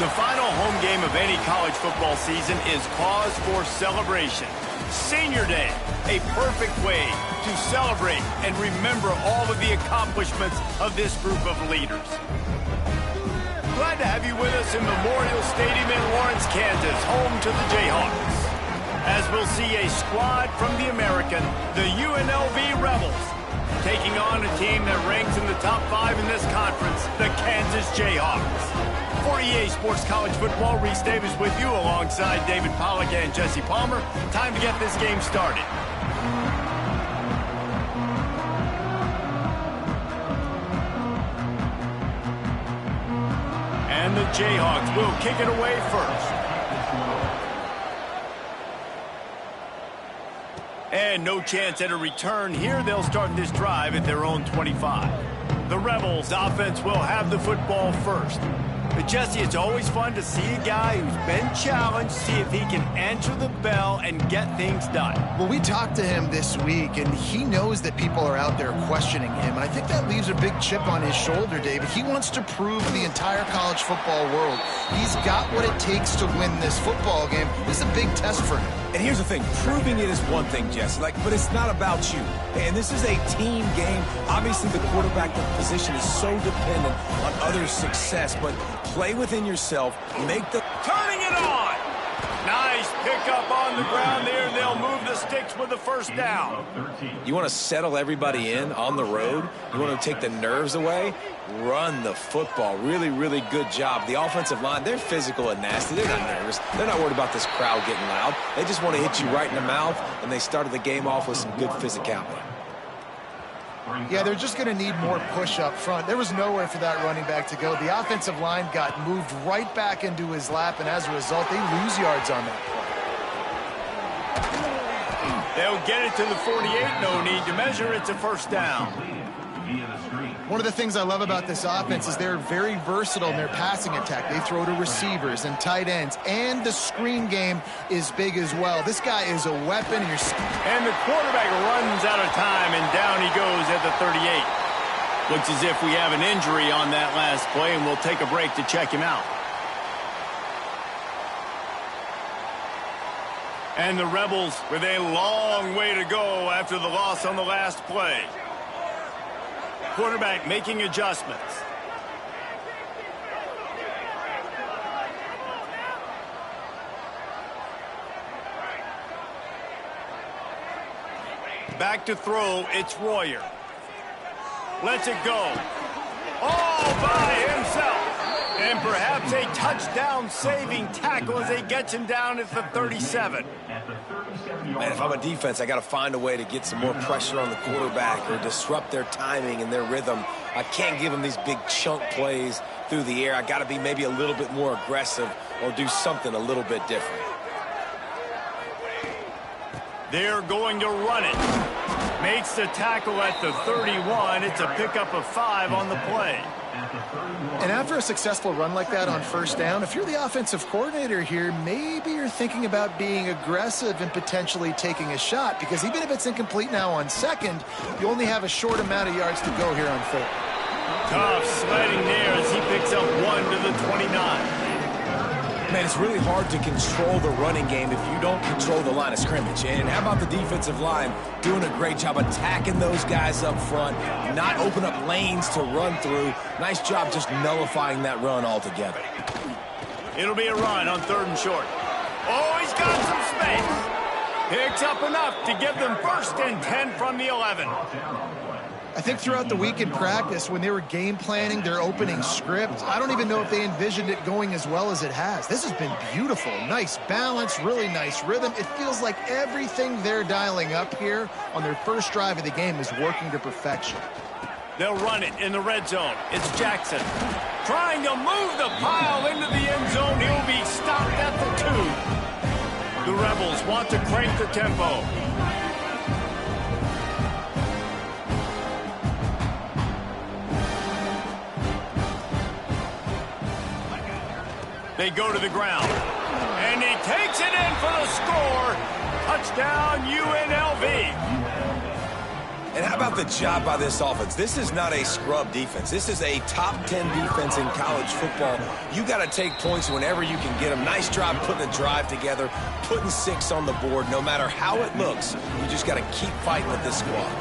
The final home game of any college football season is cause for celebration. Senior Day, a perfect way to celebrate and remember all of the accomplishments of this group of leaders. Glad to have you with us in Memorial Stadium in Lawrence, Kansas, home to the Jayhawks. As we'll see a squad from the American, the UNLV Rebels, taking on a team that ranks in the top 5 in this conference, the Kansas Jayhawks. For EA Sports College Football, Reese Davis with you alongside David Pollack and Jesse Palmer. Time to get this game started. And the Jayhawks will kick it away first. And no chance at a return here. They'll start this drive at their own 25. The Rebels offense will have the football first. But Jesse, it's always fun to see a guy who's been challenged, see if he can answer the bell and get things done. Well, we talked to him this week, and he knows that people are out there questioning him. I think that leaves a big chip on his shoulder, David. He wants to prove to the entire college football world he's got what it takes to win this football game. This is a big test for him. And here's the thing, proving it is one thing, Jesse, but it's not about you. And this is a team game. Obviously, the quarterback position is so dependent on others' success, but play within yourself, make the... Turning it on! Nice pickup on the ground there. They'll move the sticks with the first down. You want to settle everybody in on the road? You want to take the nerves away? Run the football. Really, really good job. The offensive line, they're physical and nasty. They're not nervous. They're not worried about this crowd getting loud. They just want to hit you right in the mouth, and they started the game off with some good physicality. Yeah, they're just going to need more push up front. There was nowhere for that running back to go. The offensive line got moved right back into his lap, and as a result, they lose yards on that play. They'll get it to the 48. No need to measure. It's a first down. One of the things I love about this offense is they're very versatile in their passing attack. They throw to receivers and tight ends, and the screen game is big as well. This guy is a weapon. And the quarterback runs out of time, and down he goes at the 38. Looks as if we have an injury on that last play, and we'll take a break to check him out. And the Rebels with a long way to go after the loss on the last play. Quarterback making adjustments. Back to throw, it's Royer. Lets it go. All by himself. And perhaps a touchdown-saving tackle as he gets him down at the 37. Man, if I'm a defense, I got to find a way to get some more pressure on the quarterback or disrupt their timing and their rhythm. I can't give them these big chunk plays through the air. I got to be maybe a little bit more aggressive or do something a little bit different. They're going to run it. Makes the tackle at the 31. It's a pickup of 5 on the play. And after a successful run like that on first down, if you're the offensive coordinator here, maybe you're thinking about being aggressive and potentially taking a shot, because even if it's incomplete now on second, you only have a short amount of yards to go here on third. Tough sledding there as he picks up 1 to the 29. Man, it's really hard to control the running game if you don't control the line of scrimmage. And how about the defensive line doing a great job attacking those guys up front, not open up lanes to run through. Nice job just nullifying that run altogether. It'll be a run on 3rd and short. Oh, he's got some space. Picks up enough to give them 1st and 10 from the 11. I think throughout the week in practice, when they were game planning their opening script, I don't even know if they envisioned it going as well as it has. This has been beautiful. Nice balance, really nice rhythm. It feels like everything they're dialing up here on their first drive of the game is working to perfection. They'll run it in the red zone. It's Jackson trying to move the pile into the end zone. He'll be stopped at the 2. The Rebels want to crank the tempo. They go to the ground. And he takes it in for the score. Touchdown, UNLV. And how about the job by this offense? This is not a scrub defense. This is a top 10 defense in college football. You got to take points whenever you can get them. Nice job putting a drive together, putting 6 on the board. No matter how it looks, you just got to keep fighting with this squad.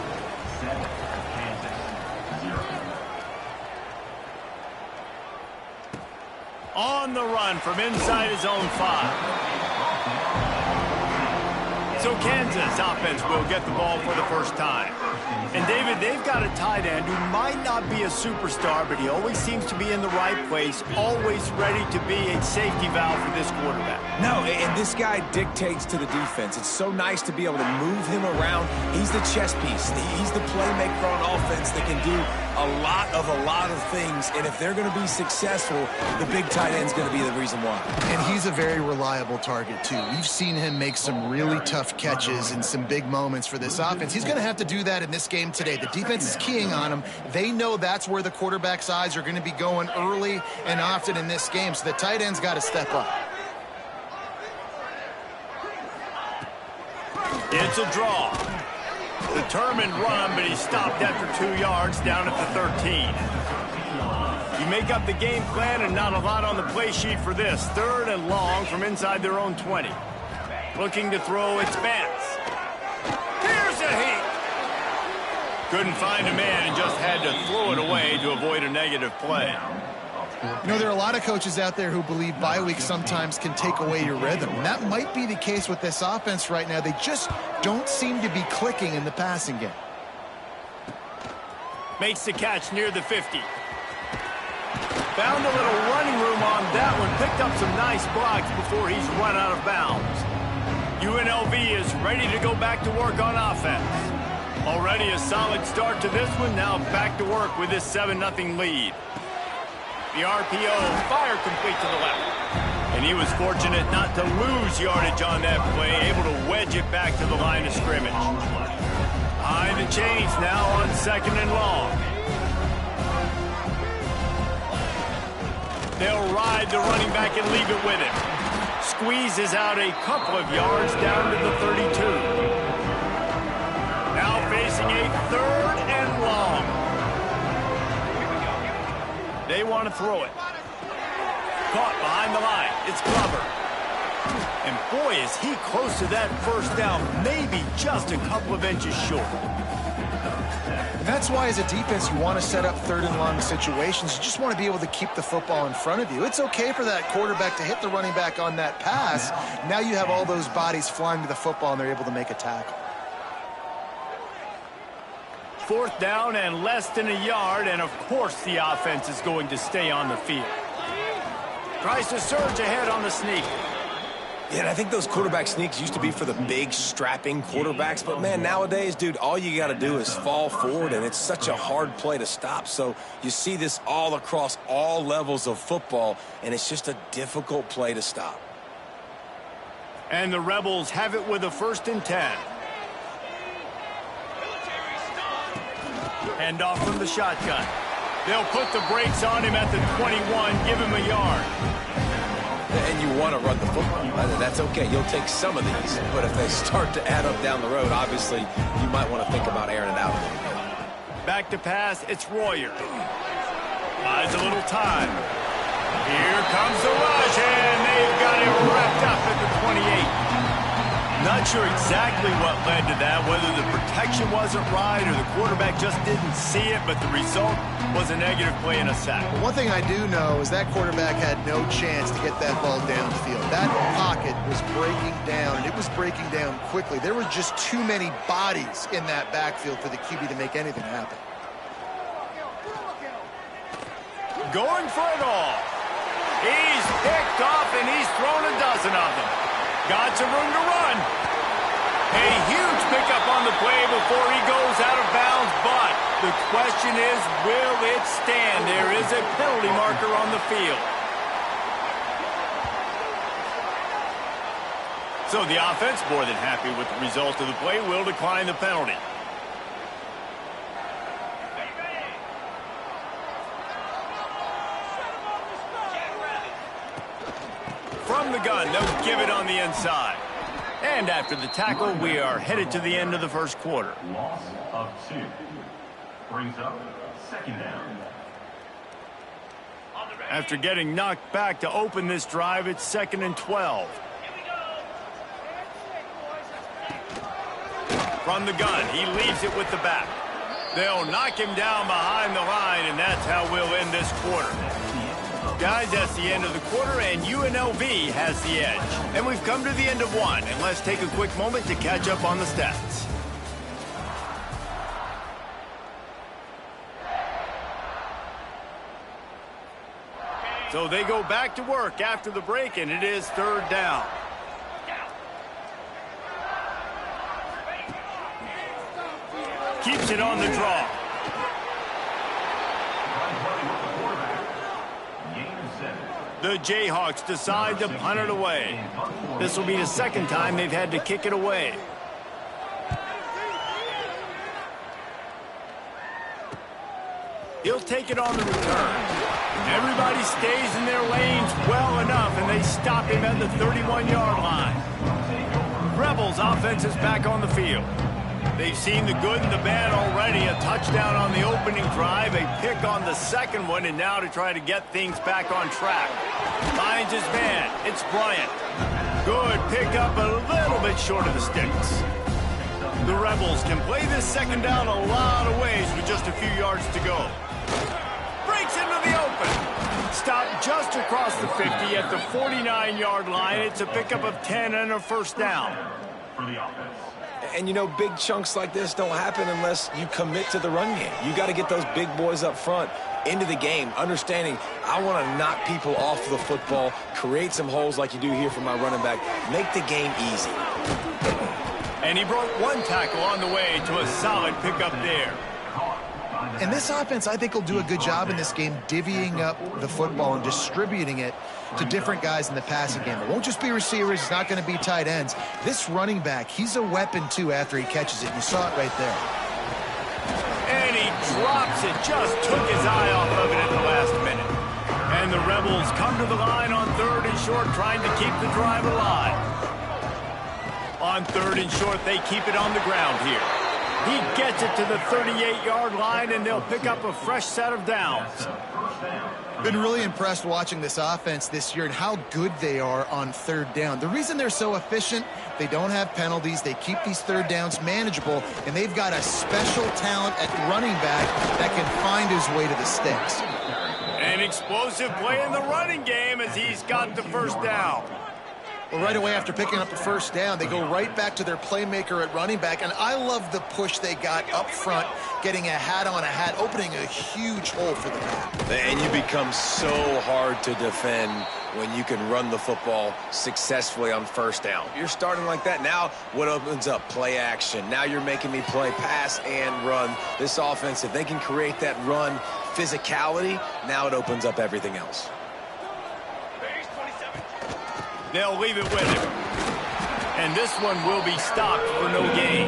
On the run from inside his own 5. So Kansas offense will get the ball for the first time. And David, they've got a tight end who might not be a superstar, but he always seems to be in the right place, always ready to be a safety valve for this quarterback. No, and this guy dictates to the defense. It's so nice to be able to move him around. He's the chess piece. He's the playmaker on offense that can do a lot of things. And if they're going to be successful, the big tight end's going to be the reason why. And he's a very reliable target, too. We've seen him make some really tough catches in some big moments for this offense. He's going to have to do that in this game today. The defense is keying on him. They know that's where the quarterback's eyes are going to be going early and often in this game. So the tight end's got to step up. It's a draw. Determined run, but he stopped after 2 yards down at the 13. You make up the game plan and not a lot on the play sheet for this. 3rd and long from inside their own 20. Looking to throw, it's Vance. Here's a heat. Couldn't find a man and just had to throw it away to avoid a negative play. You know, there are a lot of coaches out there who believe bye weeks sometimes can take away your rhythm. And that might be the case with this offense right now. They just don't seem to be clicking in the passing game. Makes the catch near the 50. Found a little running room on that one. Picked up some nice blocks before he's run out of bounds. UNLV is ready to go back to work on offense. Already a solid start to this one. Now back to work with this 7-0 lead. The RPO, fire complete to the left. And he was fortunate not to lose yardage on that play, able to wedge it back to the line of scrimmage. Behind the chains now on 2nd and long. They'll ride the running back and leave it with him. Squeezes out a couple of yards down to the 32. Now facing a 3rd and long. They want to throw it. Caught behind the line. It's Glover. And boy, is he close to that first down. Maybe just a couple of inches short. And that's why as a defense you want to set up 3rd and long situations. You just want to be able to keep the football in front of you. It's okay for that quarterback to hit the running back on that pass. Now you have all those bodies flying to the football and they're able to make a tackle. 4th down and less than a yard, and of course the offense is going to stay on the field. Tries to surge ahead on the sneak. Yeah, and I think those quarterback sneaks used to be for the big, strapping quarterbacks. But, man, nowadays, dude, all you got to do is fall forward, and it's such a hard play to stop. So you see this all across all levels of football, and it's just a difficult play to stop. And the Rebels have it with a 1st and 10. Hand off from the shotgun. They'll put the brakes on him at the 21, give him a yard. And you want to run the football. That's okay. You'll take some of these. But if they start to add up down the road, obviously, you might want to think about airing it out a little bit. Back to pass, it's Royer. Buys a little time. Here comes the rush, and they've got him wrapped up at the 28. Not sure exactly what led to that, whether the protection wasn't right or the quarterback just didn't see it, but the result was a negative play and a sack. But one thing I do know is that quarterback had no chance to get that ball downfield. That pocket was breaking down, and it was breaking down quickly. There were just too many bodies in that backfield for the QB to make anything happen. Going for it all. He's picked off, and he's thrown a dozen of them. Got some room to run. A huge pickup on the play before he goes out of bounds, but the question is, will it stand? There is a penalty marker on the field. So the offense, more than happy with the result of the play, will decline the penalty. From the gun, they'll give it on the inside. And after the tackle, we are headed to the end of the first quarter. Loss of 2. Brings up second down. After getting knocked back to open this drive, it's 2nd and 12. From the gun, he leaves it with the back. They'll knock him down behind the line, and that's how we'll end this quarter. Guys, that's the end of the quarter, and UNLV has the edge. And we've come to the end of one, and let's take a quick moment to catch up on the stats. So they go back to work after the break, and it is 3rd down. Keeps it on the draw. The Jayhawks decide to punt it away. This will be the 2nd time they've had to kick it away. He'll take it on the return. Everybody stays in their lanes well enough, and they stop him at the 31-yard line. Rebels offense is back on the field. They've seen the good and the bad already. A touchdown on the opening drive, a pick on the 2nd one, and now to try to get things back on track. Finds his man. It's Bryant. Good pickup, a little bit short of the sticks. The Rebels can play this 2nd down a lot of ways with just a few yards to go. Breaks into the open. Stopped just across the 50 at the 49-yard line. It's a pickup of 10 and a 1st down. For the offense. And, you know, big chunks like this don't happen unless you commit to the run game. You got to get those big boys up front into the game, understanding I want to knock people off the football, create some holes like you do here for my running back, make the game easy. And he broke one tackle on the way to a solid pickup there. And this offense, I think, will do a good job in this game divvying up the football and distributing it to different guys in the passing game. It won't just be receivers. It's not going to be tight ends. This running back, he's a weapon, too, after he catches it. You saw it right there. And he drops it. Just took his eye off of it at the last minute. And the Rebels come to the line on 3rd and short, trying to keep the drive alive. On 3rd and short, they keep it on the ground here. He gets it to the 38-yard line, and they'll pick up a fresh set of downs. Been really impressed watching this offense this year and how good they are on 3rd down. The reason they're so efficient, they don't have penalties. They keep these 3rd downs manageable, and they've got a special talent at running back that can find his way to the sticks. An explosive play in the running game as he's got the 1st down. Well, right away after picking up the 1st down, they go right back to their playmaker at running back, and I love the push they got up front, getting a hat on a hat, opening a huge hole for the back. And you become so hard to defend when you can run the football successfully on 1st down. You're starting like that. Now what opens up? Play action. Now you're making me play pass and run. This offense, if they can create that run physicality, now it opens up everything else. They'll leave it with him. And this one will be stopped for no gain.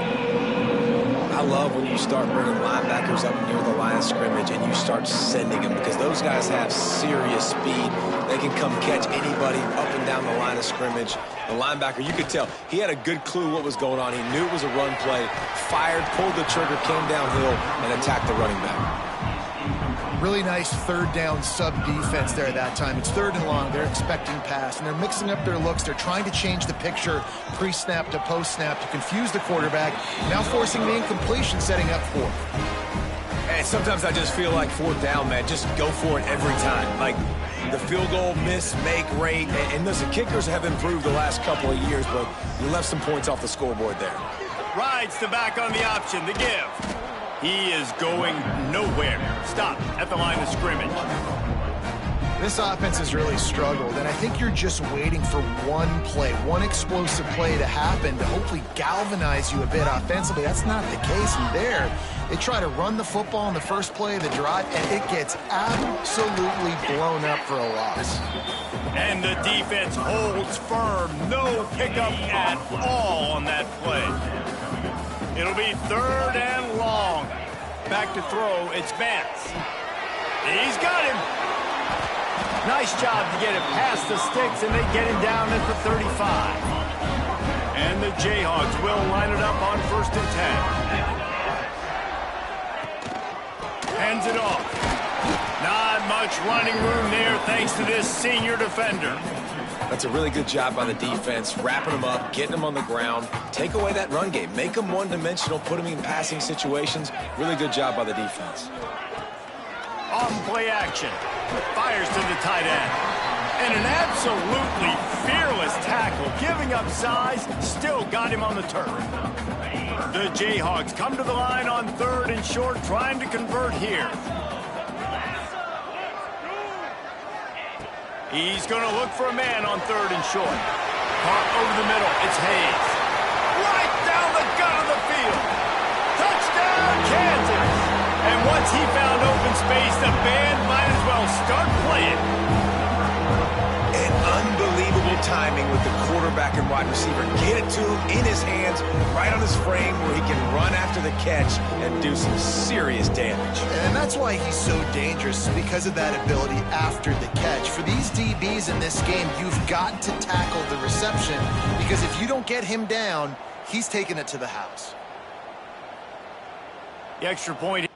I love when you start bringing linebackers up near the line of scrimmage and you start sending them, because those guys have serious speed. They can come catch anybody up and down the line of scrimmage. The linebacker, you could tell, he had a good clue what was going on. He knew it was a run play, fired, pulled the trigger, came downhill, and attacked the running back. Really nice 3rd down sub-defense there at that time. It's 3rd and long. They're expecting pass, and they're mixing up their looks. They're trying to change the picture pre-snap to post-snap to confuse the quarterback, now forcing the incompletion, setting up 4th. And sometimes I just feel like 4th down, man. Just go for it every time. Like the field goal, miss, make, rate. And listen, kickers have improved the last couple of years, but you left some points off the scoreboard there. Rides the back on the option, the give. He is going nowhere. Stop at the line of scrimmage. This offense has really struggled, and I think you're just waiting for one play, one explosive play to happen to hopefully galvanize you a bit offensively. That's not the case in there. They try to run the football on the first play of the drive, and it gets absolutely blown up for a loss. And the defense holds firm. No pickup at all on that play. It'll be 3rd and long. Back to throw, it's Vance. He's got him. Nice job to get it past the sticks, and they get him down at the 35. And the Jayhawks will line it up on 1st and 10. Hands it off. Not much running room there thanks to this senior defender. That's a really good job by the defense, wrapping them up, getting them on the ground. Take away that run game. Make them one-dimensional, put them in passing situations. Really good job by the defense. On play action. Fires to the tight end. And an absolutely fearless tackle, giving up size, still got him on the turf. The Jayhawks come to the line on 3rd and short, trying to convert here. He's going to look for a man on 3rd and short. Caught over the middle. It's Hayes. Right down the gut of the field. Touchdown, Kansas. And once he found open space, the band might as well start playing. And unbelievable timing with the quarterback and wide receiver. Get it to him in his hands, right on his frame where he can run after the catch and do some serious damage. And that's why he's so dangerous, because of that ability after the catch. For these DBs in this game, you've got to tackle the reception, because if you don't get him down, he's taking it to the house. The extra point.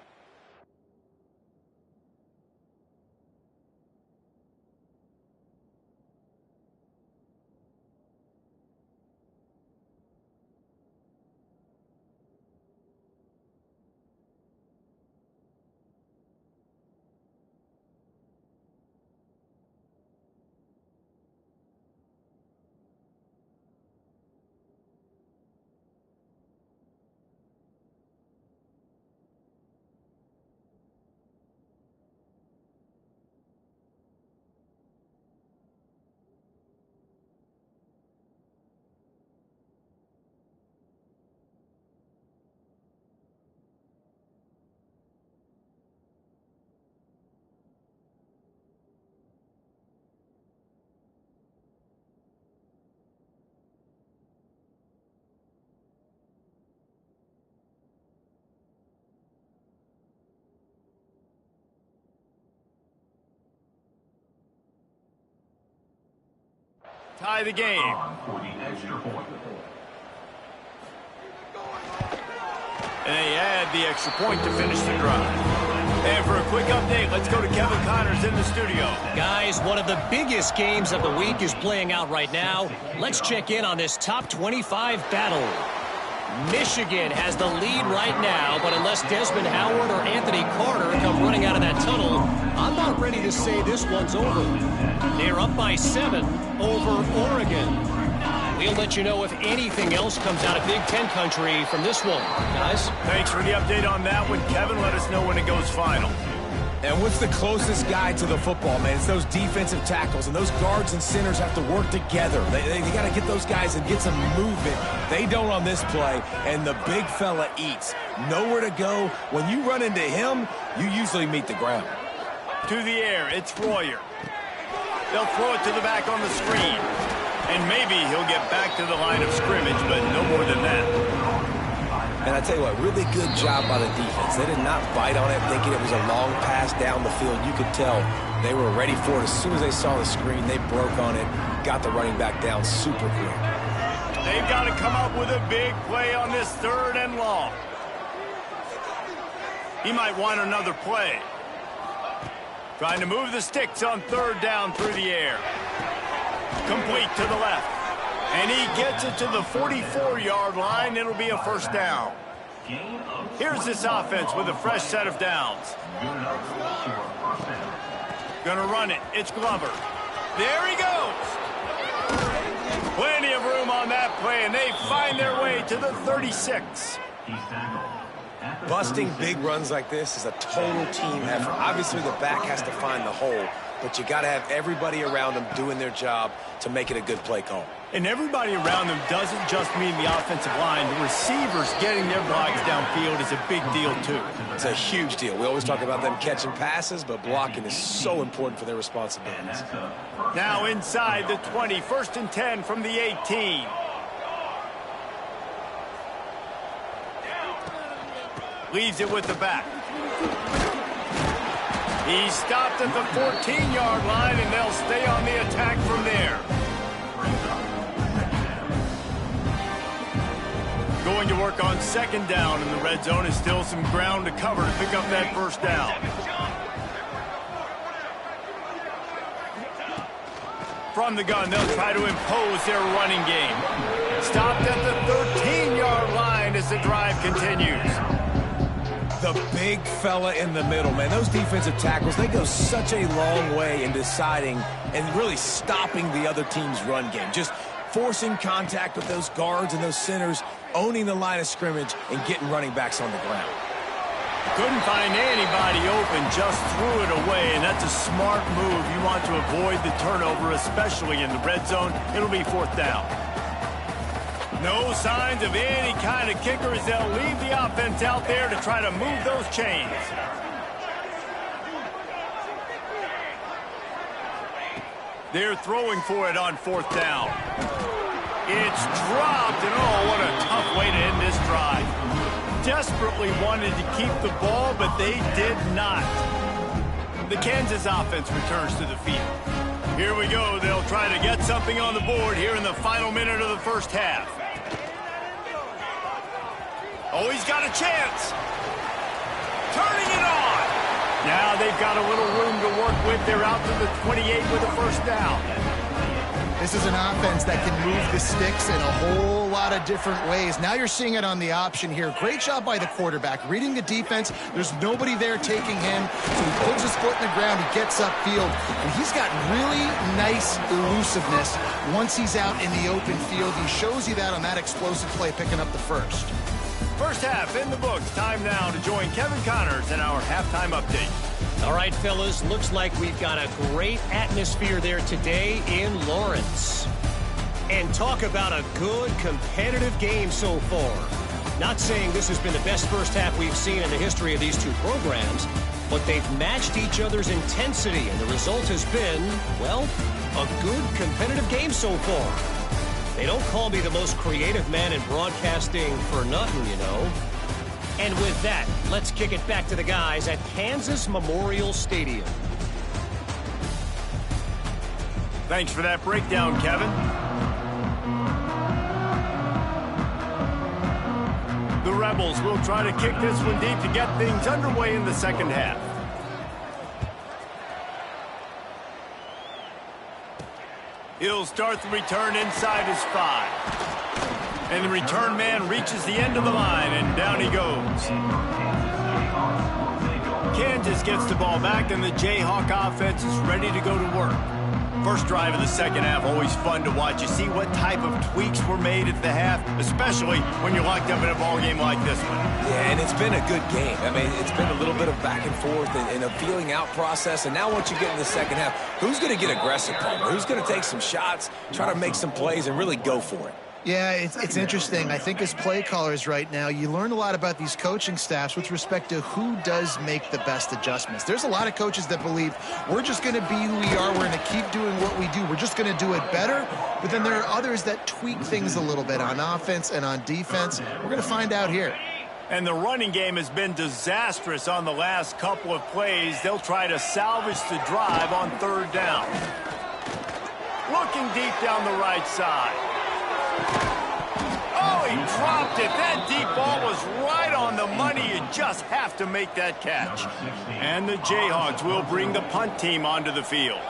Tie the game. For the extra point. And they add the extra point to finish the drive. And for a quick update, let's go to Kevin Connors in the studio. Guys, one of the biggest games of the week is playing out right now. Let's check in on this top 25 battle. Michigan has the lead right now, but unless Desmond Howard or Anthony Carter come running out of that tunnel, I'm not ready to say this one's over. They're up by 7 over Oregon. We'll let you know if anything else comes out of Big Ten country from this one, guys. Thanks for the update on that one, Kevin. Let us know when it goes final. And what's the closest guy to the football, man? It's those defensive tackles, and those guards and centers have to work together. They got to get those guys and get some movement. They don't on this play, and the big fella eats. Nowhere to go. When you run into him, you usually meet the ground. To the air, it's Royer. They'll throw it to the back on the screen. And maybe he'll get back to the line of scrimmage, but no more than that. And I tell you what, really good job by the defense. They did not bite on it thinking it was a long pass down the field. You could tell they were ready for it. As soon as they saw the screen, they broke on it, got the running back down super quick. They've got to come up with a big play on this 3rd and long. He might want another play. Trying to move the sticks on 3rd down through the air. Complete to the left. And he gets it to the 44-yard line. It'll be a 1st down. Here's this offense with a fresh set of downs. Gonna run it. It's Glover. There he goes. Plenty of room on that play, and they find their way to the 36. Busting big runs like this is a total team effort. Obviously, the back has to find the hole, but you got to have everybody around them doing their job to make it a good play call. And everybody around them doesn't just mean the offensive line. The receivers getting their blocks downfield is a big deal, too. It's a huge deal. We always talk about them catching passes, but blocking is so important for their responsibilities. Now inside the 20, 1st and 10 from the 18. Leaves it with the back. He's stopped at the 14-yard line, and they'll stay on the attack from there. going to work on second down in the red zone. Is still some ground to cover to pick up that first down. From the gun, they'll try to impose their running game. Stopped at the 13-yard line as the drive continues. The big fella in the middle, man. Those defensive tackles, they go such a long way in deciding and really stopping the other team's run game. Just forcing contact with those guards and those centers, owning the line of scrimmage, and getting running backs on the ground. Couldn't find anybody open, just threw it away, and that's a smart move. You want to avoid the turnover, especially in the red zone. It'll be fourth down. No signs of any kind of kickers. They'll leave the offense out there to try to move those chains. They're throwing for it on fourth down. It's dropped, and oh, what a tough way to end this drive. Desperately wanted to keep the ball, but they did not. The Kansas offense returns to the field. Here we go. They'll try to get something on the board here in the final minute of the first half. Oh, he's got a chance. Turning it on. Now they've got a little room to work with. They're out to the 28 with a first down. This is an offense that can move the sticks in a whole lot of different ways. Now you're seeing it on the option here. Great job by the quarterback. Reading the defense. There's nobody there taking him. So he puts his foot in the ground. He gets upfield. And he's got really nice elusiveness once he's out in the open field. He shows you that on that explosive play, picking up the first. First half in the books. Time now to join Kevin Connors in our halftime update. All right, fellas, looks like we've got a great atmosphere there today in Lawrence. And talk about a good competitive game so far. Not saying this has been the best first half we've seen in the history of these two programs, but they've matched each other's intensity, and the result has been, well, a good competitive game so far. They don't call me the most creative man in broadcasting for nothing, you know. And with that, let's kick it back to the guys at Kansas Memorial Stadium. Thanks for that breakdown, Kevin. The Rebels will try to kick this one deep to get things underway in the second half. He'll start the return inside his 5. And the return man reaches the end of the line, and down he goes. Kansas gets the ball back, and the Jayhawk offense is ready to go to work. First drive of the second half, always fun to watch. You see what type of tweaks were made at the half, especially when you're locked up in a ball game like this one. Yeah, and it's been a good game. I mean, it's been a little bit of back and forth and a feeling out process. And now once you get in the second half, who's going to get aggressive, Palmer? Who's going to take some shots, try to make some plays, and really go for it? Yeah, it's interesting. I think as play callers right now, you learn a lot about these coaching staffs with respect to who does make the best adjustments. There's a lot of coaches that believe we're just going to be who we are. We're going to keep doing what we do. We're just going to do it better. But then there are others that tweak things a little bit on offense and on defense. We're going to find out here. And the running game has been disastrous on the last couple of plays. They'll try to salvage the drive on third down. Looking deep down the right side. Oh, he dropped it. That deep ball was right on the money. You just have to make that catch. And the Jayhawks will bring the punt team onto the field.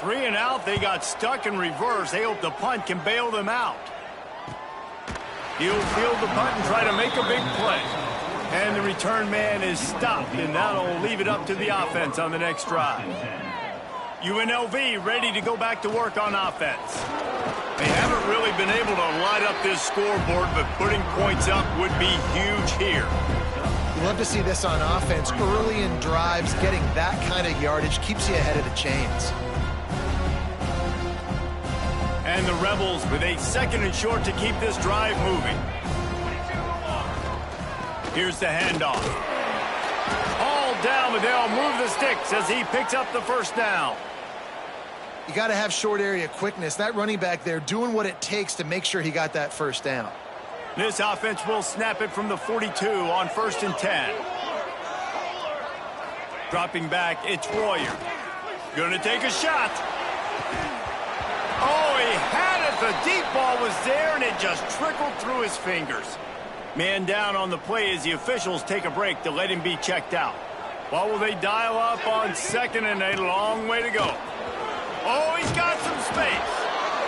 3 and out. They got stuck in reverse. They hope the punt can bail them out. He'll field the punt and try to make a big play. And the return man is stopped, and that'll leave it up to the offense on the next drive. UNLV ready to go back to work on offense. They haven't really been able to light up this scoreboard, but putting points up would be huge here. You love to see this on offense. Early in drives, getting that kind of yardage keeps you ahead of the chains. And the Rebels with a second and short to keep this drive moving. Here's the handoff. All down, but they'll move the sticks as he picks up the first down. You got to have short area quickness. That running back there doing what it takes to make sure he got that first down. This offense will snap it from the 42 on 1st and 10. Dropping back, it's Royer. Gonna take a shot. Oh, he had it. The deep ball was there, and it just trickled through his fingers. Man down on the play as the officials take a break to let him be checked out. What will they dial up on 2nd and a long way to go? Oh, he's got some space.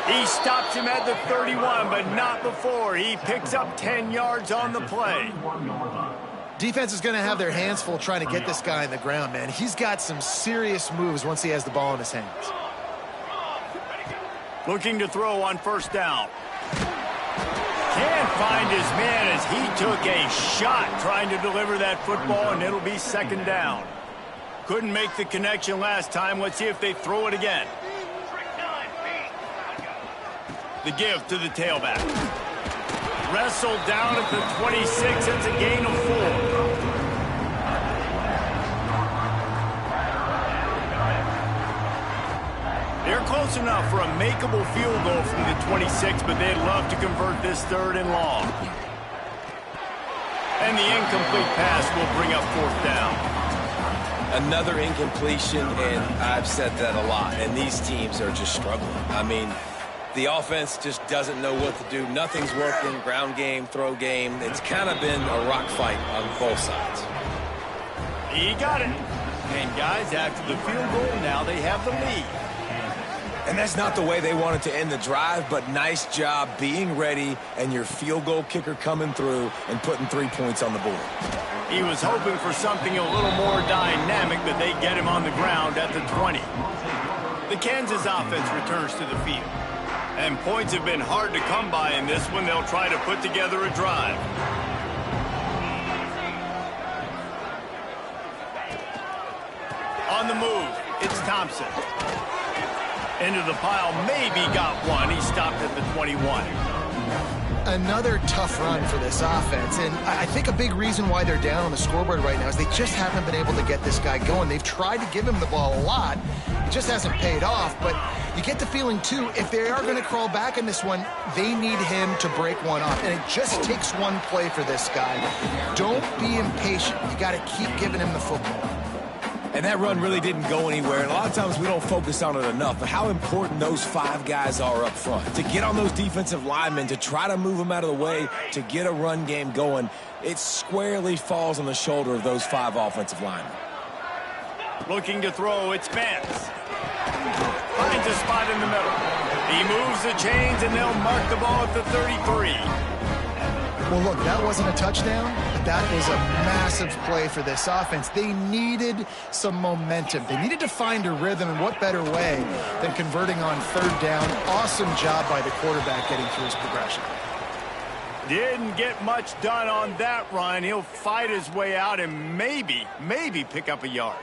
He stops him at the 31, but not before. He picks up 10 yards on the play. Defense is going to have their hands full trying to get this guy in the ground, man. He's got some serious moves once he has the ball in his hands. Looking to throw on 1st down. Can't find his man as he took a shot trying to deliver that football, and it'll be 2nd down. Couldn't make the connection last time. Let's see if they throw it again. The give to the tailback. Wrestled down at the 26. It's a gain of 4. They're close enough for a makeable field goal from the 26, but they'd love to convert this 3rd and long. And the incomplete pass will bring up 4th down. Another incompletion, and I've said that a lot, and these teams are just struggling. I mean, the offense just doesn't know what to do. Nothing's working. Ground game, throw game. It's kind of been a rock fight on both sides. He got it. And guys, after the field goal, now they have the lead. And that's not the way they wanted to end the drive, but nice job being ready and your field goal kicker coming through and putting 3 points on the board. He was hoping for something a little more dynamic, but they get him on the ground at the 20. The Kansas offense returns to the field. And points have been hard to come by in this one. They'll try to put together a drive. On the move, it's Thompson. Into the pile, maybe got one. He stopped at the 21. Another tough run for this offense, and I think a big reason why they're down on the scoreboard right now is they just haven't been able to get this guy going. They've tried to give him the ball a lot. It just hasn't paid off, but you get the feeling, too, if they are going to crawl back in this one, they need him to break one off, and it just takes one play for this guy. Don't be impatient. You got to keep giving him the football. And that run really didn't go anywhere. And a lot of times we don't focus on it enough, but how important those 5 guys are up front. To get on those defensive linemen, to try to move them out of the way, to get a run game going, it squarely falls on the shoulder of those 5 offensive linemen. Looking to throw, it's Vance. Finds a spot in the middle. He moves the chains, and they'll mark the ball at the 33. Well, look, that wasn't a touchdown, but that was a massive play for this offense. They needed some momentum. They needed to find a rhythm, and what better way than converting on 3rd down. Awesome job by the quarterback getting through his progression. Didn't get much done on that run. He'll fight his way out and maybe pick up a yard.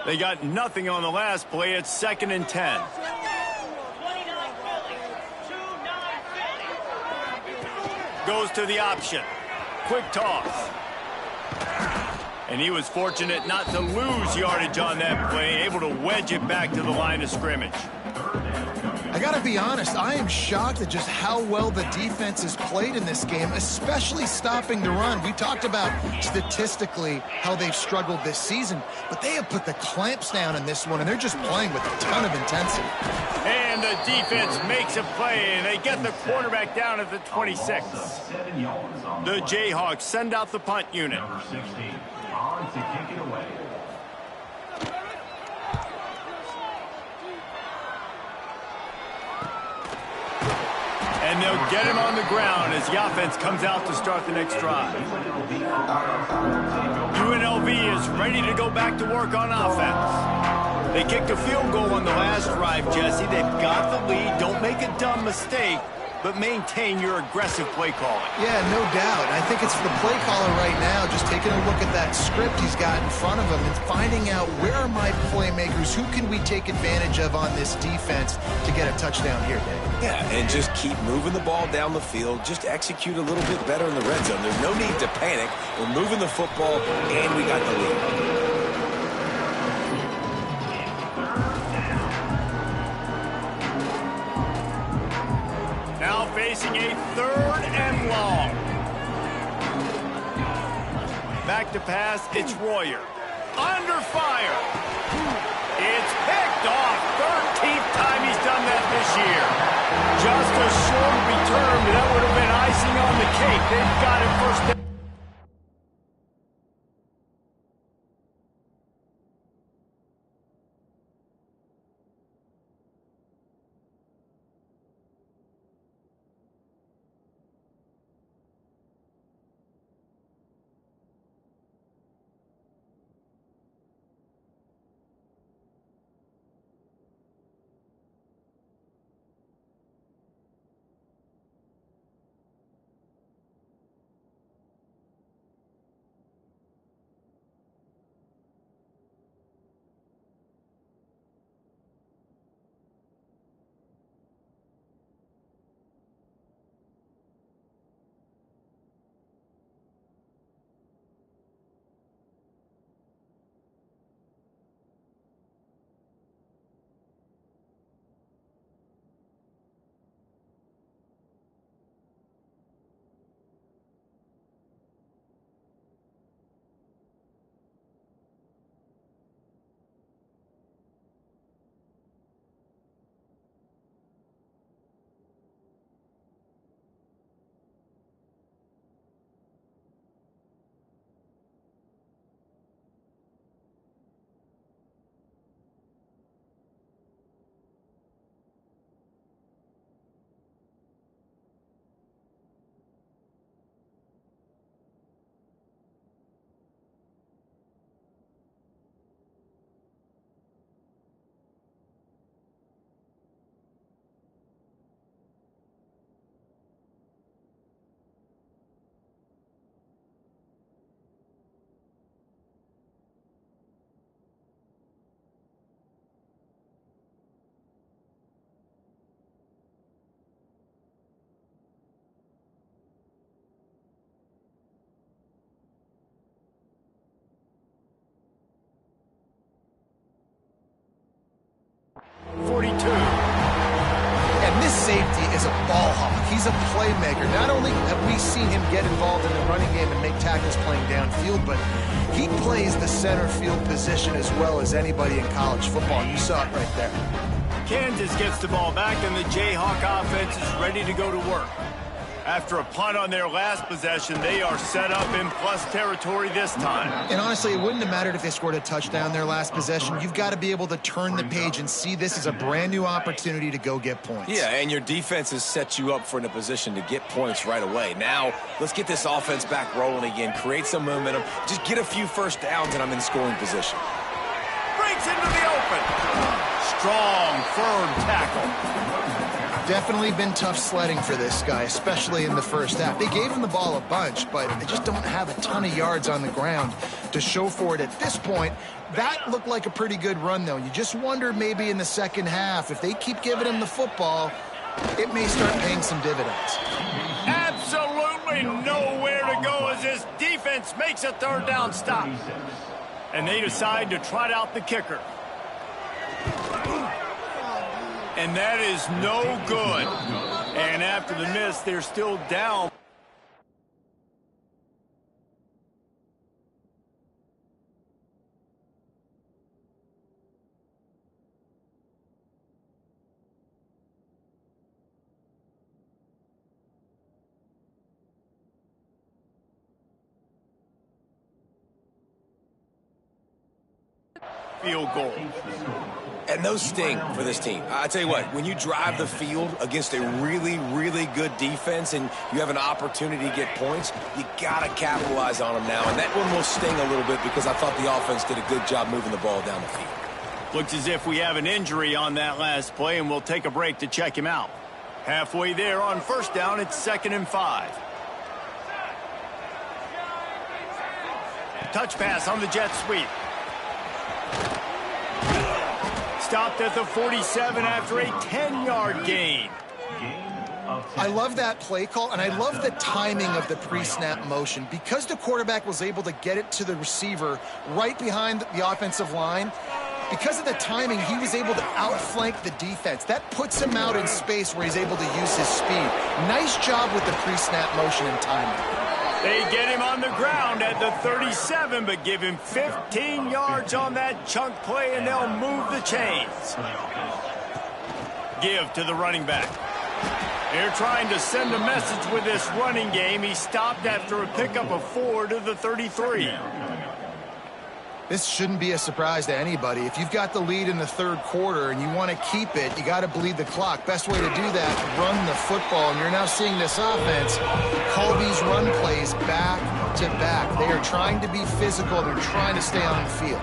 They got nothing on the last play. It's 2nd and 10. Goes to the option. Quick toss. And he was fortunate not to lose yardage on that play, able to wedge it back to the line of scrimmage. I got to be honest, I am shocked at just how well the defense has played in this game, especially stopping the run. We talked about statistically how they've struggled this season, but they have put the clamps down in this one, and they're just playing with a ton of intensity. And the defense makes a play, and they get the quarterback down at the 26. The Jayhawks send out the punt unit. Number 16, on to kick it away. And they'll get him on the ground as the offense comes out to start the next drive. UNLV is ready to go back to work on offense. They kicked a field goal on the last drive, Jesse. They've got the lead. Don't make a dumb mistake, but maintain your aggressive play calling. Yeah, no doubt. I think it's the play caller right now just taking a look at that script he's got in front of him and finding out where are my playmakers, who can we take advantage of on this defense to get a touchdown here, Dave. Yeah, and just keep moving the ball down the field. Just execute a little bit better in the red zone. There's no need to panic. We're moving the football, and we got the lead. Now facing a 3rd and long. Back to pass, it's Royer. Under fire. It's picked off. 13th time he's done that this year. Just a short return, but that would have been icing on the cake. They've got it first down. And this safety is a ball hawk. He's a playmaker. Not only have we seen him get involved in the running game and make tackles playing downfield, but he plays the center field position as well as anybody in college football. You saw it right there. Kansas gets the ball back, and the Jayhawk offense is ready to go to work. After a punt on their last possession, they are set up in plus territory this time. And honestly, it wouldn't have mattered if they scored a touchdown their last possession. You've got to be able to turn the page and see this as a brand new opportunity to go get points. Yeah, and your defense has set you up for in a position to get points right away. Now, let's get this offense back rolling again, create some momentum, just get a few first downs, and I'm in scoring position. Breaks into the open. Strong, firm tackle. Definitely been tough sledding for this guy, especially in the first half. They gave him the ball a bunch, but they just don't have a ton of yards on the ground to show for it at this point. That looked like a pretty good run, though. You just wonder maybe in the second half, if they keep giving him the football, it may start paying some dividends. Absolutely nowhere to go as this defense makes a third down stop. And they decide to trot out the kicker. And that is no good. And after the miss, they're still down. Field goal. And those sting for this team. I tell you what, when you drive the field against a really, really good defense and you have an opportunity to get points, you got to capitalize on them now. And that one will sting a little bit because I thought the offense did a good job moving the ball down the field. Looks as if we have an injury on that last play, and we'll take a break to check him out. Halfway there on first down, it's 2nd and 5. Touch pass on the jet sweep. Stopped at the 47 after a 10-yard gain. I love that play call, and I love the timing of the pre-snap motion. Because the quarterback was able to get it to the receiver right behind the offensive line, because of the timing, he was able to outflank the defense. That puts him out in space where he's able to use his speed. Nice job with the pre-snap motion and timing. They get him on the ground at the 37, but give him 15 yards on that chunk play, and they'll move the chains. Give to the running back. They're trying to send a message with this running game. He stopped after a pickup of 4 to the 33. This shouldn't be a surprise to anybody. If you've got the lead in the third quarter and you want to keep it, you got to bleed the clock. Best way to do that, run the football. And you're now seeing this offense call these run plays back to back. They are trying to be physical. They're trying to stay on the field.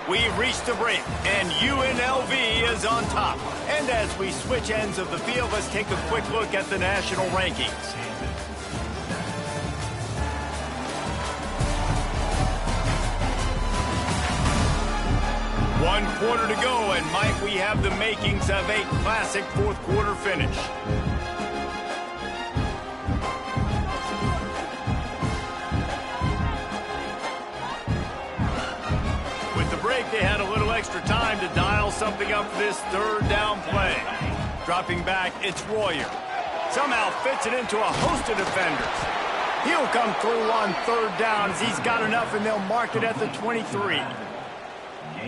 We've reached a break, and UNLV is on top. And as we switch ends of the field, let's take a quick look at the national rankings. One quarter to go, and might we have the makings of a classic fourth quarter finish. They had a little extra time to dial something up for this third down play. Dropping back, it's Royer. Somehow fits it into a host of defenders. He'll come through on third down as he's got enough, and they'll mark it at the 23.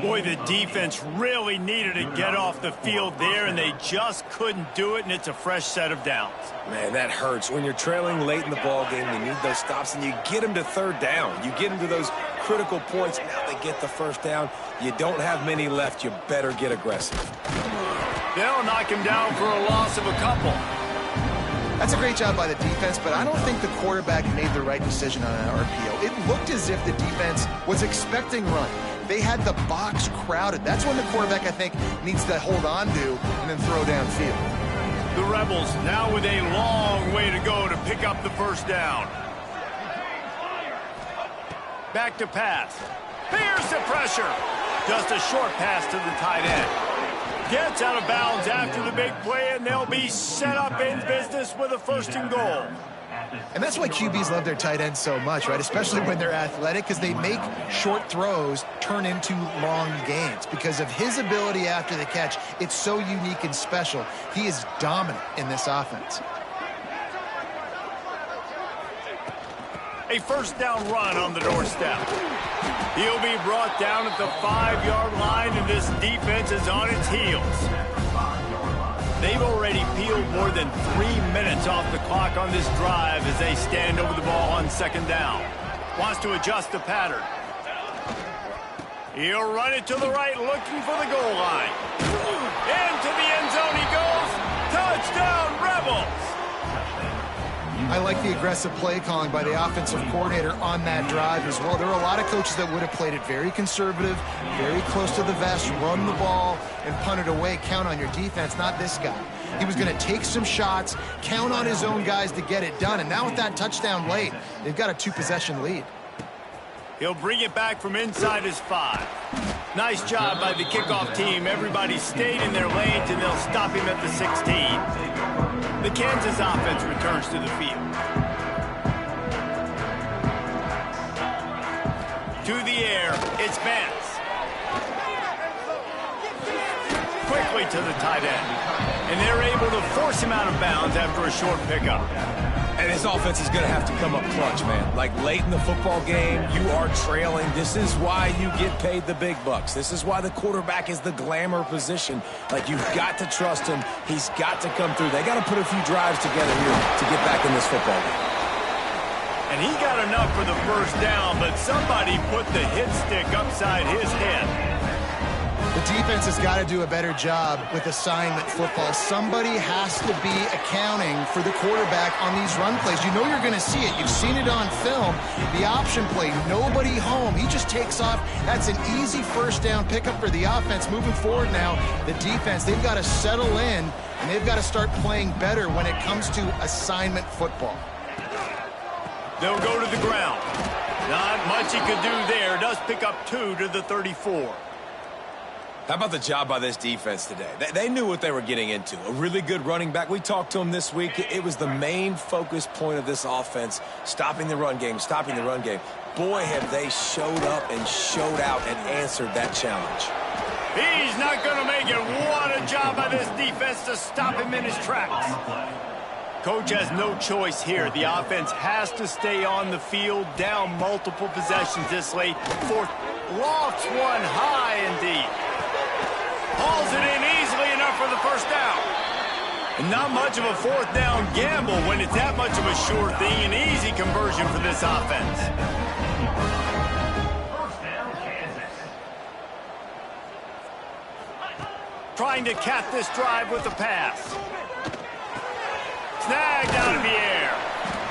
Boy, the defense really needed to get off the field there, and they just couldn't do it, and it's a fresh set of downs. Man, that hurts. When you're trailing late in the ball game, you need those stops, and you get them to third down. You get them to those critical points. Now they get the first down. You don't have many left. You better get aggressive. They'll knock him down for a loss of a couple. That's a great job by the defense, but I don't think the quarterback made the right decision on an RPO. It looked as if the defense was expecting run. They had the box crowded. That's when the quarterback, I think, needs to hold on to and then throw downfield. The Rebels now with a long way to go to pick up the first down. Back to pass. Here's the pressure. Just a short pass to the tight end. Gets out of bounds after the big play, and they'll be set up in business with a first and goal. And that's why QBs love their tight ends so much, right? Especially when they're athletic, because they make short throws turn into long gains. Because of his ability after the catch, it's so unique and special. He is dominant in this offense. A first down run on the doorstep. He'll be brought down at the 5-yard line, and this defense is on its heels. They've already peeled more than 3 minutes off the clock on this drive as they stand over the ball on second down. Wants to adjust the pattern. He'll run it to the right, looking for the goal line. Into the end zone he goes. Touchdown, Rebels! I like the aggressive play calling by the offensive coordinator on that drive as well. There are a lot of coaches that would have played it very conservative, very close to the vest, run the ball, and punt it away. Count on your defense, not this guy. He was going to take some shots, count on his own guys to get it done. And now with that touchdown late, they've got a 2-possession lead. He'll bring it back from inside his 5. Nice job by the kickoff team. Everybody stayed in their lanes, and they'll stop him at the 16. The Kansas offense returns to the field. To the air, it's Vance. Quickly to the tight end. And they're able to force him out of bounds after a short pickup. And this offense is going to have to come up clutch, man. Like late in the football game, you are trailing. This is why you get paid the big bucks. This is why the quarterback is the glamour position. Like, you've got to trust him. He's got to come through. They got to put a few drives together here to get back in this football game. And he got enough for the first down, but somebody put the hit stick upside his head. The defense has got to do a better job with assignment football. Somebody has to be accounting for the quarterback on these run plays. You know you're going to see it. You've seen it on film. The option play, nobody home. He just takes off. That's an easy first down pickup for the offense. Moving forward now, the defense, they've got to settle in, and they've got to start playing better when it comes to assignment football. They'll go to the ground. Not much he could do there. Does pick up 2 to the 34. How about the job by this defense today? They knew what they were getting into. A really good running back. We talked to him this week. It was the main focus point of this offense, stopping the run game, stopping the run game. Boy, have they showed up and showed out and answered that challenge. He's not going to make it. What a job by this defense to stop him in his tracks. Coach has no choice here. The offense has to stay on the field, down multiple possessions this late. Fourth, lofts one high and deep. Hauls it in easily enough for the first down. And not much of a fourth down gamble when it's that much of a sure thing. An easy conversion for this offense. Trying to cap this drive with a pass. Snagged out in the air.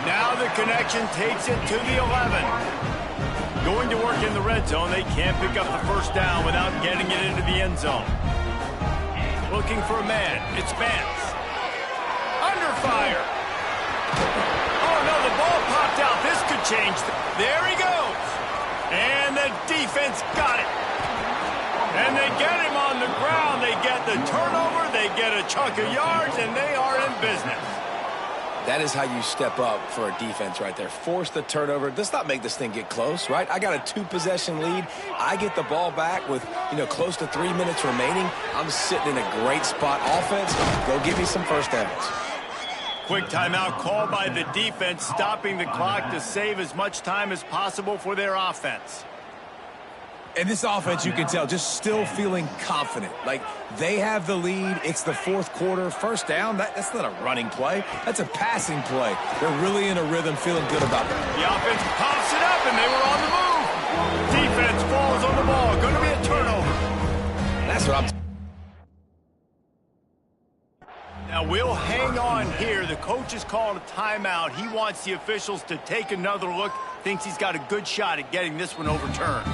Now the connection takes it to the 11. Going to work in the red zone. They can't pick up the first down without getting it into the end zone. Looking for a man. It's Vance. Under fire. Oh, no, the ball popped out. This could change. There he goes. And the defense got it. And they get him on the ground. They get the turnover. They get a chunk of yards, and they are in business. That is how you step up for a defense right there. Force the turnover. Let's not make this thing get close, right? I got a 2-possession lead. I get the ball back with, close to 3 minutes remaining. I'm sitting in a great spot. Offense, go give me some first downs. Quick timeout called by the defense, stopping the clock to save as much time as possible for their offense. And this offense, you can tell, just still feeling confident. Like, they have the lead. It's the fourth quarter. First down, that's not a running play. That's a passing play. They're really in a rhythm, feeling good about that. The offense pops it up, and they were on the move. Defense falls on the ball. Going to be a turnover. That's what I'm... Now, we'll hang on here. The coach has called a timeout. He wants the officials to take another look. Thinks he's got a good shot at getting this one overturned.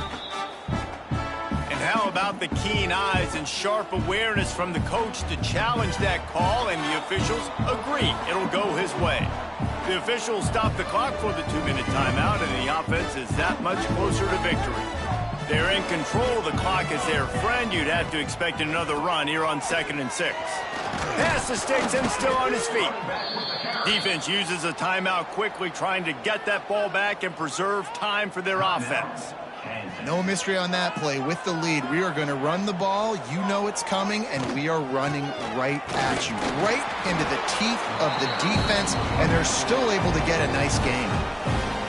And how about the keen eyes and sharp awareness from the coach to challenge that call, and the officials agree it'll go his way. The officials stop the clock for the 2-minute timeout, and the offense is that much closer to victory. They're in control. The clock is their friend. You'd have to expect another run here on 2nd and 6. Pass to sticks and still on his feet. Defense uses a timeout quickly, trying to get that ball back and preserve time for their offense. No mystery on that play. With the lead, we are going to run the ball. You know it's coming, and we are running right at you, right into the teeth of the defense, and they're still able to get a nice game.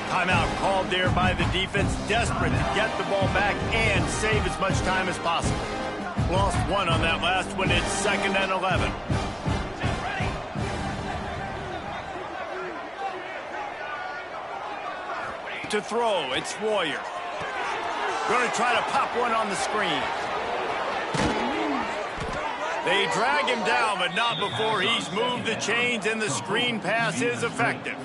Timeout called there by the defense, desperate to get the ball back and save as much time as possible. Lost one on that last one. It's 2nd and 11. To throw, it's Warrior. Going to try to pop one on the screen. They drag him down, but not before he's moved the chains, and the screen pass is effective.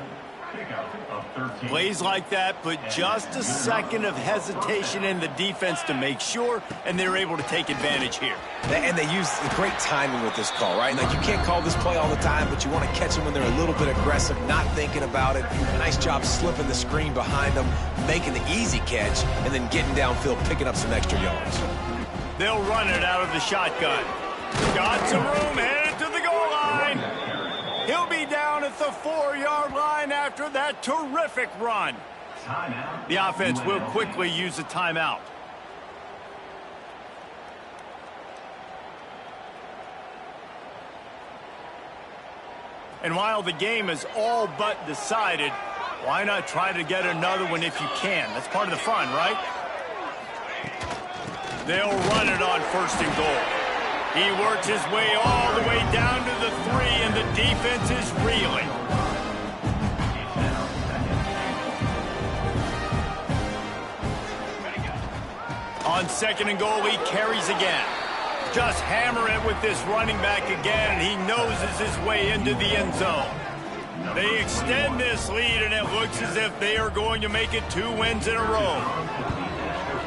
Plays like that put just a second of hesitation in the defense to make sure, and they're able to take advantage here. And they use great timing with this call, right? Like, you can't call this play all the time, but you want to catch them when they're a little bit aggressive, not thinking about it. Nice job slipping the screen behind them, making the easy catch, and then getting downfield, picking up some extra yards. They'll run it out of the shotgun. Got some room, headed to the goal line. He'll be down at the 4-yard line after that terrific run. The offense will quickly use a timeout. And while the game is all but decided, why not try to get another one if you can? That's part of the fun, right? They'll run it on 1st and goal. He works his way all the way down to the 3, and the defense is reeling. On 2nd and goal, he carries again. Just hammer it with this running back again, and he noses his way into the end zone. They extend this lead, and it looks as if they are going to make it 2 wins in a row.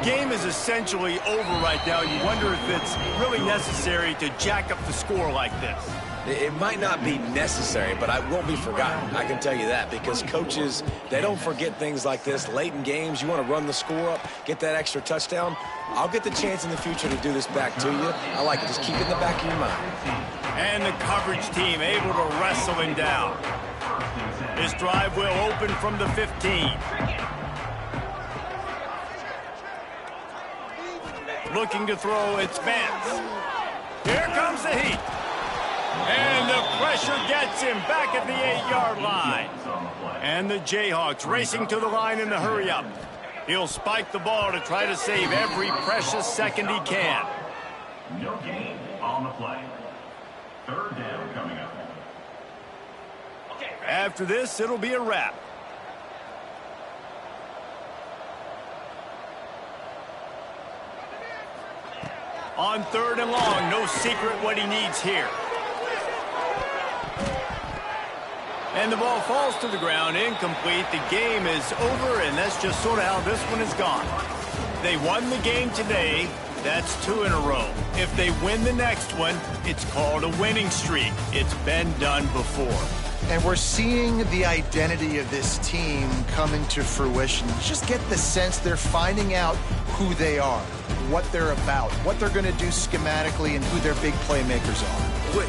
Game is essentially over right now. You wonder if it's really necessary to jack up the score like this. It might not be necessary, but it won't be forgotten. I can tell you that, because coaches, they don't forget things like this. Late in games, you want to run the score up, get that extra touchdown. I'll get the chance in the future to do this back to you. I like it. Just keep it in the back of your mind. And the coverage team able to wrestle him down. This drive will open from the 15. looking to throw its bends. Here comes the heat. And the pressure gets him back at the 8-yard line. And the Jayhawks racing to the line in the hurry-up. He'll spike the ball to try to save every precious second he can. No gain on the play. Third down coming up. After this, it'll be a wrap. On 3rd and long, no secret what he needs here. And the ball falls to the ground, incomplete. The game is over, and that's just sort of how this one is gone. They won the game today. That's 2 in a row. If they win the next one, it's called a winning streak. It's been done before. And we're seeing the identity of this team come into fruition. You just get the sense they're finding out who they are, what they're about, what they're going to do schematically, and who their big playmakers are.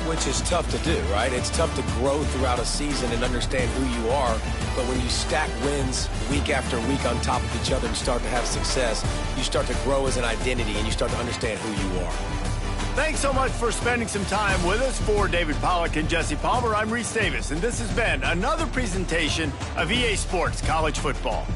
Which is tough to do, right? It's tough to grow throughout a season and understand who you are. But when you stack wins week after week on top of each other and start to have success, you start to grow as an identity and you start to understand who you are. Thanks so much for spending some time with us. For David Pollack and Jesse Palmer, I'm Reese Davis, and this has been another presentation of EA Sports College Football.